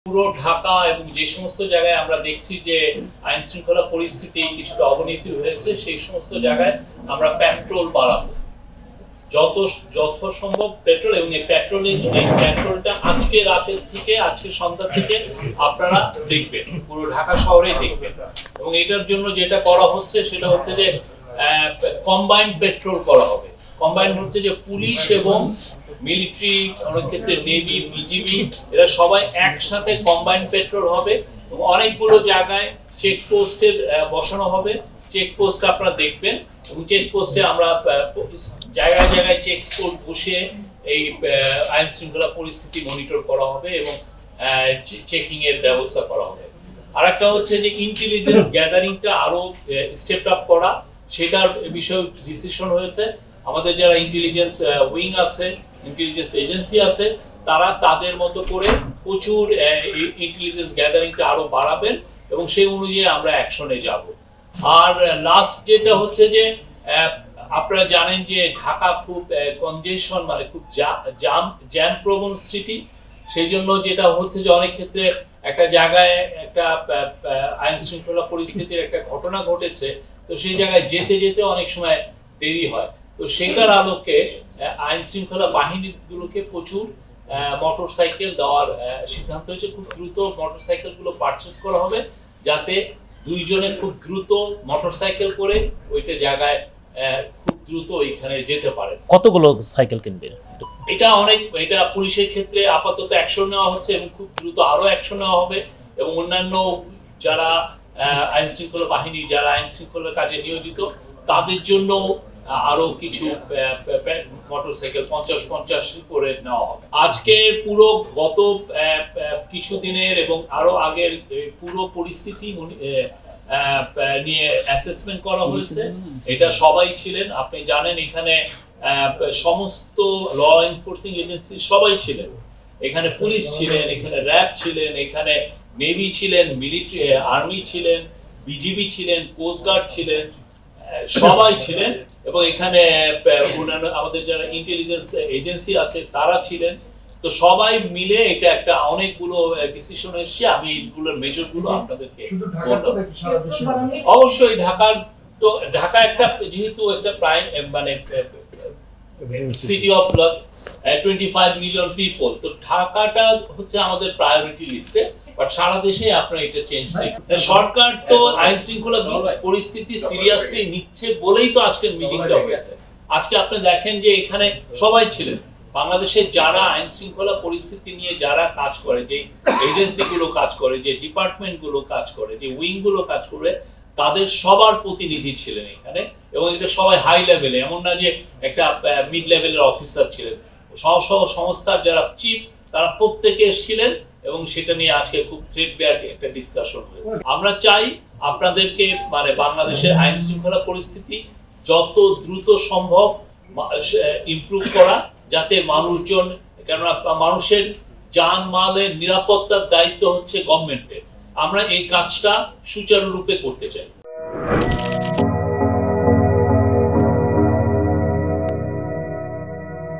পুরো ঢাকা এবং যে সমস্ত জায়গায় আমরা দেখছি যে আইন শৃঙ্খলা পরিস্থিতি কিছুটা অবনতি হয়েছে, সেই সমস্ত জায়গায় আমরা পেট্রোল বাড়াবো, যত সম্ভব পেট্রোল। এবং এই পেট্রোলটা আজকে রাতের থেকে, আজকে সন্ধ্যা থেকে আপনারা দেখবেন, পুরো ঢাকা শহরেই দেখবেন। এবং এটার জন্য যেটা করা হচ্ছে সেটা হচ্ছে যে কম্বাইন্ড পেট্রোল করা হবে। কম্বাইন্ড হচ্ছে যে পুলিশ এবং মিলিটারি, অনেক ক্ষেত্রে নেভি, বিজিবি, এরা সবাই একসাথে কম্বাইন্ড পেট্রোল হবে। এবং অনেকগুলো জায়গায় চেকপোস্টের বসানো হবে। চেকপোস্ট আপনারা দেখবেন, এবং চেকপোস্টে আমরা জায়গায় জায়গায় চেকপোস্ট বসিয়ে এই আইন শৃঙ্খলা পরিস্থিতি মনিটর করা হবে এবং চেকিং এর ব্যবস্থা করা হবে। আরেকটা হচ্ছে যে ইন্টেলিজেন্স গ্যাদারিংটা আরো স্টেপ আপ করা, সেটার বিষয়ে ডিসিশন হয়েছে। আমাদের যারা ইন্টেলিজেন্স উইং আছে, ইন্টেলিজেন্স এজেন্সি আছে, তারা তাদের মতো করে প্রচুর ইন্টেলিজেন্স গ্যাদারিংটা আরো বাড়াবেন এবং সেই অনুযায়ী আমরা অ্যাকশনে যাব। আর লাস্ট যেটা হচ্ছে যে আপনারা জানেন যে ঢাকা খুব কনজেশন, মানে খুব জ্যাম প্রবণ সিটি। সেই জন্য যেটা হচ্ছে যে অনেক ক্ষেত্রে একটা জায়গায় একটা আইন শৃঙ্খলা পরিস্থিতির একটা ঘটনা ঘটেছে, তো সেই জায়গায় যেতে যেতে অনেক সময় দেরি হয়। তো সেটার আলোকে আইন শৃঙ্খলা বাহিনীগুলোকে প্রচুর মোটরসাইকেল দেওয়ার সিদ্ধান্ত হয়েছে। খুব দ্রুত মোটরসাইকেলগুলো পারচেজ করা হবে, যাতে দুইজনে খুব দ্রুত মোটরসাইকেল করে ওইটা জায়গায় খুব দ্রুত ওইখানে যেতে পারে। কতগুলো সাইকেল কিনবে? এটা পুলিশের ক্ষেত্রে আপাতত অ্যাকশন নেওয়া হচ্ছে এবং খুব দ্রুত আরো অ্যাকশন নেওয়া হবে। এবং অন্যান্য যারা আইন শৃঙ্খলা বাহিনী, যারা আইন শৃঙ্খলার কাজে নিয়োজিত, তাদের জন্য আরো কিছু মোটরসাইকেল 50-50 করে নেওয়া হবে। আজকে পুরো গত কিছু দিনের এবং আরো আগের পুরো পরিস্থিতি নিয়ে অ্যাসেসমেন্ট করা হয়েছে। এটা সবাই ছিলেন, আপনি জানেন, এখানে সমস্ত ল এনফোর্সিং এজেন্সি সবাই ছিলেন। এখানে পুলিশ ছিলেন, এখানে র্যাব ছিলেন, এখানে নেভি ছিলেন, মিলিটারি আর্মি ছিলেন, বিজিবি ছিলেন, কোস্টগার্ড ছিলেন, সবাই ছিলেন। এবং এখানে আমাদের যারা ইন্টেলিজেন্স এজেন্সি আছে তারা ছিলেন। তো সবাই মিলে এটা একটা অনেকগুলো ডিসিশন এসেছে। আমি এইগুলোর মেজরগুলো আপনাদেরকে অবশ্যই ঢাকা একটা, যেহেতু একটা প্রাইম, মানে সিটি অফ 25 মিলিয়ন পিপল, তো ঢাকাটা হচ্ছে আমাদের প্রায়োরিটি লিস্টে। বাট সারা দেশে আপনারা এটা চেঞ্জ দেখবেন। সরকার তো আইন শৃঙ্খলা পরিস্থিতি সিরিয়াসলি নিচ্ছে বলেই তো আজকের মিটিংটা হয়েছে। আজকে আপনি দেখেন যে এখানে সবাই ছিলেন, বাংলাদেশের যারা আইন শৃঙ্খলা পরিস্থিতি নিয়ে যারা কাজ করে, যে এজেন্সিগুলো কাজ করে, যে ডিপার্টমেন্টগুলো কাজ করে, যে উইংগুলো কাজ করে, তাদের সবার প্রতিনিধি ছিলেন এখানে। এবং এটা সবাই হাই লেভেলে, এমন না যে একটা মিড লেভেলের অফিসার ছিলেন। সংস্থার যারা চিফ, তারা প্রত্যেকে এসেছিলেন এবং সেটা নিয়ে আজকে খুব থ্রেডবেয়ার একটা ডিসকাশন হয়েছে। আমরা চাই আপনাদেরকে, মানে বাংলাদেশের আইন শৃঙ্খলা পরিস্থিতি যত দ্রুত সম্ভব ইমপ্রুভ করা, যাতে মানুষজন, কেননা মানুষের জানমালের নিরাপত্তার দায়িত্ব হচ্ছে গভর্নমেন্টের, আমরা এই কাজটা সুচারুরূপে করতে চাই।